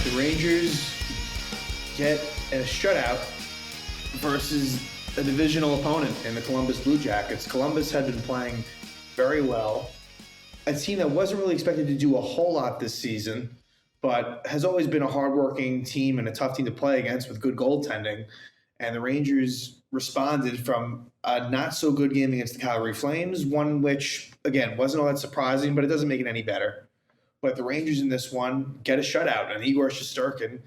The Rangers get a shutout versus a divisional opponent in the Columbus Blue Jackets. Columbus had been playing very well. A team that wasn't really expected to do a whole lot this season, but has always been a hardworking team and a tough team to play against with good goaltending. And the Rangers responded from a not-so-good game against the Calgary Flames, one which, again, wasn't all that surprising, but it doesn't make it any better. But the Rangers in this one get a shutout, and Igor Shesterkin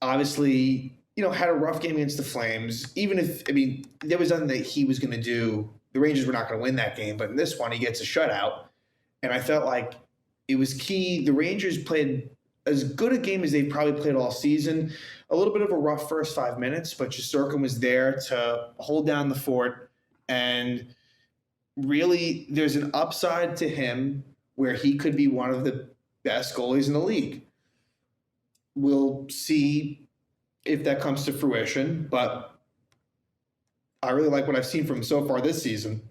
obviously, had a rough game against the Flames. Even if, there was nothing that he was going to do. The Rangers were not going to win that game, but in this one, he gets a shutout. And I felt like it was key. The Rangers played as good a game as they've probably played all season. A little bit of a rough first 5 minutes, but Shesterkin was there to hold down the fort. And really, there's an upside to him where he could be one of the best goalies in the league. We'll see if that comes to fruition, but I really like what I've seen from him so far this season.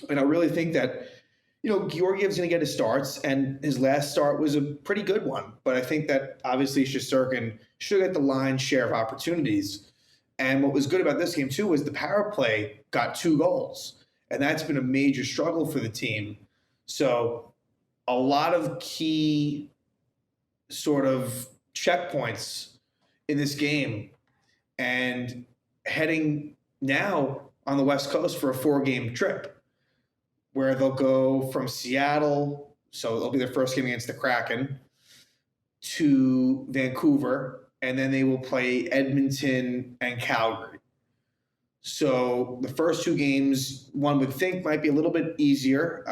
And I really think that, Georgiev's going to get his starts, and his last start was a pretty good one. But I think that obviously Shesterkin should get the lion's share of opportunities. And what was good about this game, too, was the power play got 2 goals. And that's been a major struggle for the team. So a lot of key sort of checkpoints in this game, and heading now on the West Coast for a 4-game trip where they'll go from Seattle, so it'll be their first game against the Kraken, to Vancouver, and then they will play Edmonton and Calgary. So the first 2 games, one would think, might be a little bit easier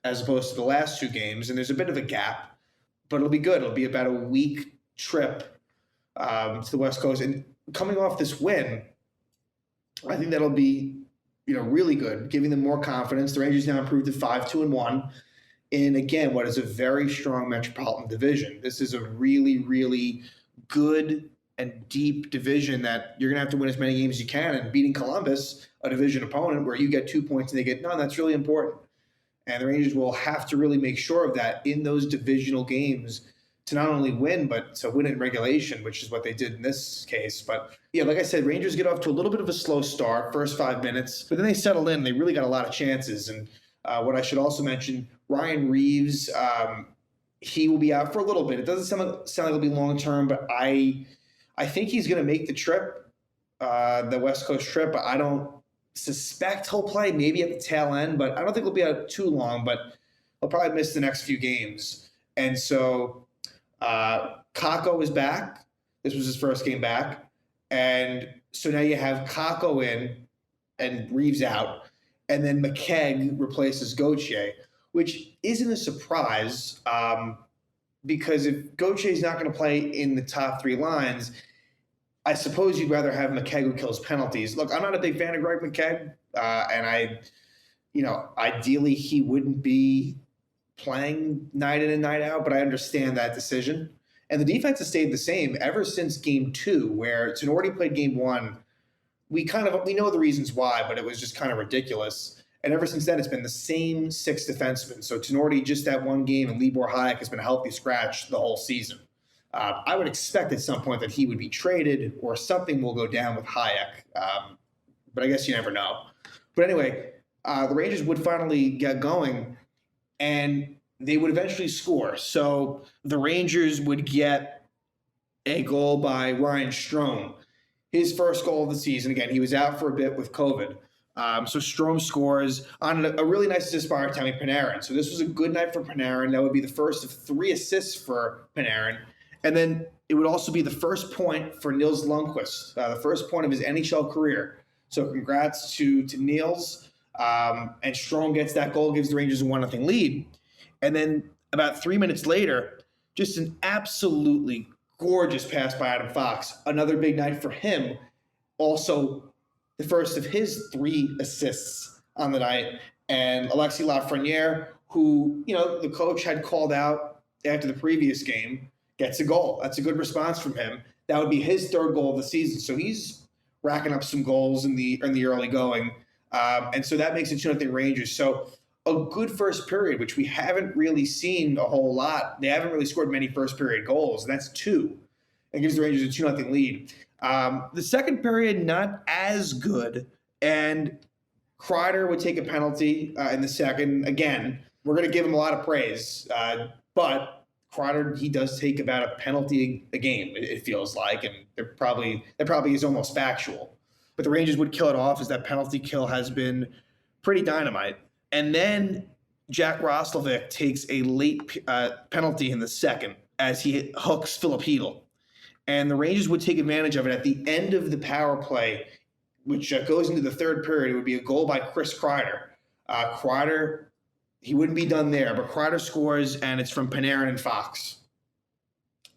as opposed to the last 2 games, and there's a bit of a gap, but it'll be good. It'll be about a week trip to the West Coast. And coming off this win, I think that'll be, really good, giving them more confidence. The Rangers now improved to 5-2-1 in, again, what is a very strong Metropolitan division. This is a really, really good and deep division that you're going to have to win as many games as you can. And beating Columbus, a division opponent where you get 2 points and they get none, that's really important. And the Rangers will have to really make sure of that in those divisional games to not only win, but to win in regulation, which is what they did in this case. But yeah, like I said, Rangers get off to a little bit of a slow start, first 5 minutes, but then they settle in. They really got a lot of chances. And what I should also mention, Ryan Reeves, he will be out for a little bit. It doesn't sound like it'll be long-term, but I think he's going to make the trip, the West Coast trip. But I don't suspect he'll play, maybe at the tail end, but I don't think he'll be out too long, but he'll probably miss the next few games. And so Kakko is back. This was his first game back. And so now you have Kakko in and Reeves out. And then McKegg replaces Gauthier, which isn't a surprise because if Gauthier is not going to play in the top 3 lines, I suppose you'd rather have McKegg who kills penalties. Look, I'm not a big fan of Greg McKegg, and ideally he wouldn't be playing night in and night out, but I understand that decision. And the defense has stayed the same ever since game 2, where Tenorti played game 1. We know the reasons why, but it was just kind of ridiculous. And ever since then, it's been the same 6 defensemen. So Tenorti, just that one game, and Libor Hayek has been a healthy scratch the whole season. I would expect at some point that he would be traded or something will go down with Hayek. But I guess you never know. But anyway, the Rangers would finally get going, and they would eventually score. So the Rangers would get a goal by Ryan Strome. His first goal of the season. Again, he was out for a bit with COVID. So Strome scores on a really nice assist by Artemi Panarin. So this was a good night for Panarin. That would be the first of 3 assists for Panarin. And then it would also be the first point for Nils Lundqvist, the first point of his NHL career. So congrats to Nils. And Strome gets that goal, gives the Rangers a 1-0 lead. And then about 3 minutes later, just an absolutely gorgeous pass by Adam Fox. Another big night for him. Also, the first of his 3 assists on the night. And Alexis Lafreniere, who, the coach had called out after the previous game, gets a goal. That's a good response from him. That would be his 3rd goal of the season. So he's racking up some goals in the early going. And so that makes it 2-0 Rangers. So a good first period, which we haven't really seen a whole lot. They haven't really scored many first period goals, and that's 2. It gives the Rangers a 2-0 lead. The second period, not as good, and Kreider would take a penalty in the second. Again, we're going to give him a lot of praise, but Kreider, he does take about a penalty a game, it feels like, and that probably is almost factual. But the Rangers would kill it off, as that penalty kill has been pretty dynamite. And then Jack Roslovic takes a late penalty in the second as he hooks Filipino. And the Rangers would take advantage of it at the end of the power play, which goes into the third period. It would be a goal by Chris Kreider. Kreider, he wouldn't be done there, but Kreider scores, and it's from Panarin and Fox.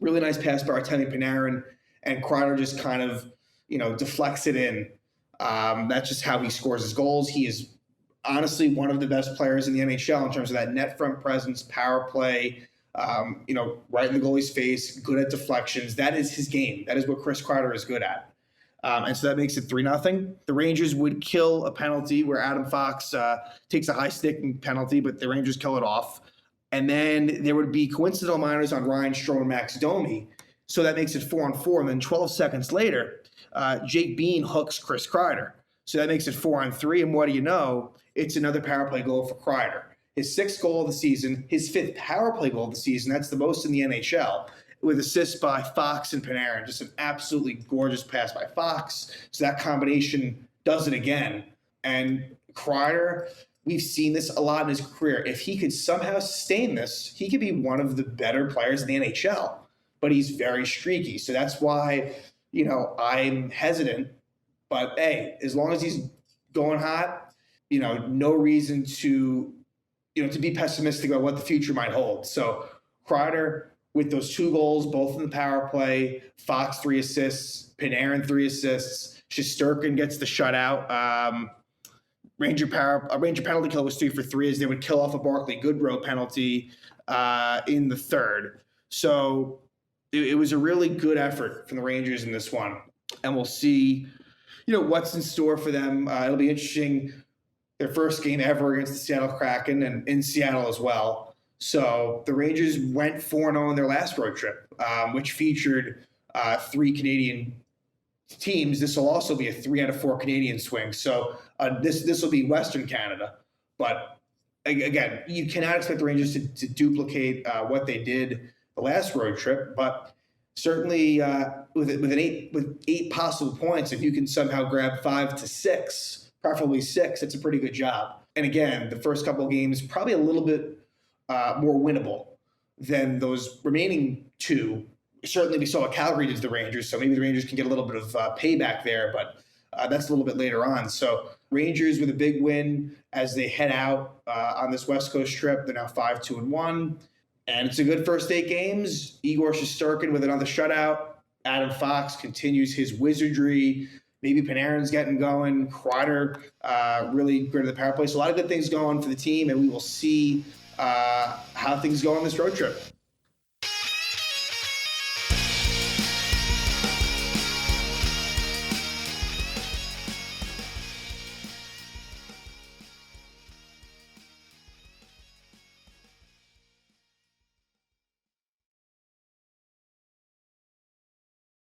Really nice pass by Artemi Panarin, and Kreider just kind of, deflects it in. That's just how he scores his goals. He is honestly one of the best players in the NHL in terms of that net front presence, power play, right in the goalie's face, good at deflections. That is his game. That is what Chris Kreider is good at. And so that makes it 3-0. The Rangers would kill a penalty where Adam Fox takes a high sticking penalty, but the Rangers kill it off. And then there would be coincidental minors on Ryan Strome and Max Domi. So that makes it 4-4. And then 12 seconds later, Jake Bean hooks Chris Kreider. So that makes it 4-3. And what do you know? It's another power play goal for Kreider. His 6th goal of the season, his 5th power play goal of the season. That's the most in the NHL, with assists by Fox and Panarin. Just an absolutely gorgeous pass by Fox. So that combination does it again. And Kreider, we've seen this a lot in his career. If he could somehow sustain this, he could be one of the better players in the NHL. But he's very streaky. So that's why, I'm hesitant. But, hey, as long as he's going hot, no reason to be pessimistic about what the future might hold. So Kreider, with those 2 goals, both in the power play, Fox 3 assists, Panarin 3 assists, Shesterkin gets the shutout. Ranger penalty kill was 3 for 3 as they would kill off a Barclay Goodrow penalty in the third. So it was a really good effort from the Rangers in this one. And we'll see, what's in store for them. It'll be interesting. Their first game ever against the Seattle Kraken, and in Seattle as well. So the Rangers went 4-0 in their last road trip, which featured 3 Canadian teams. This will also be a 3 out of 4 Canadian swing. So this will be Western Canada. But again, you cannot expect the Rangers to duplicate what they did the last road trip. But certainly with 8 possible points, if you can somehow grab 5 to 6, preferably 6, it's a pretty good job. And again, the first couple of games probably a little bit more winnable than those remaining 2. Certainly we saw what Calgary did to the Rangers, so maybe the Rangers can get a little bit of payback there, but that's a little bit later on. So Rangers with a big win as they head out on this West Coast trip. They're now 5-2-1. And it's a good first 8 games. Igor Shesterkin with another shutout. Adam Fox continues his wizardry. Maybe Panarin's getting going. Kreider really good at the power play. So a lot of good things going for the team, and we will see how things go on this road trip.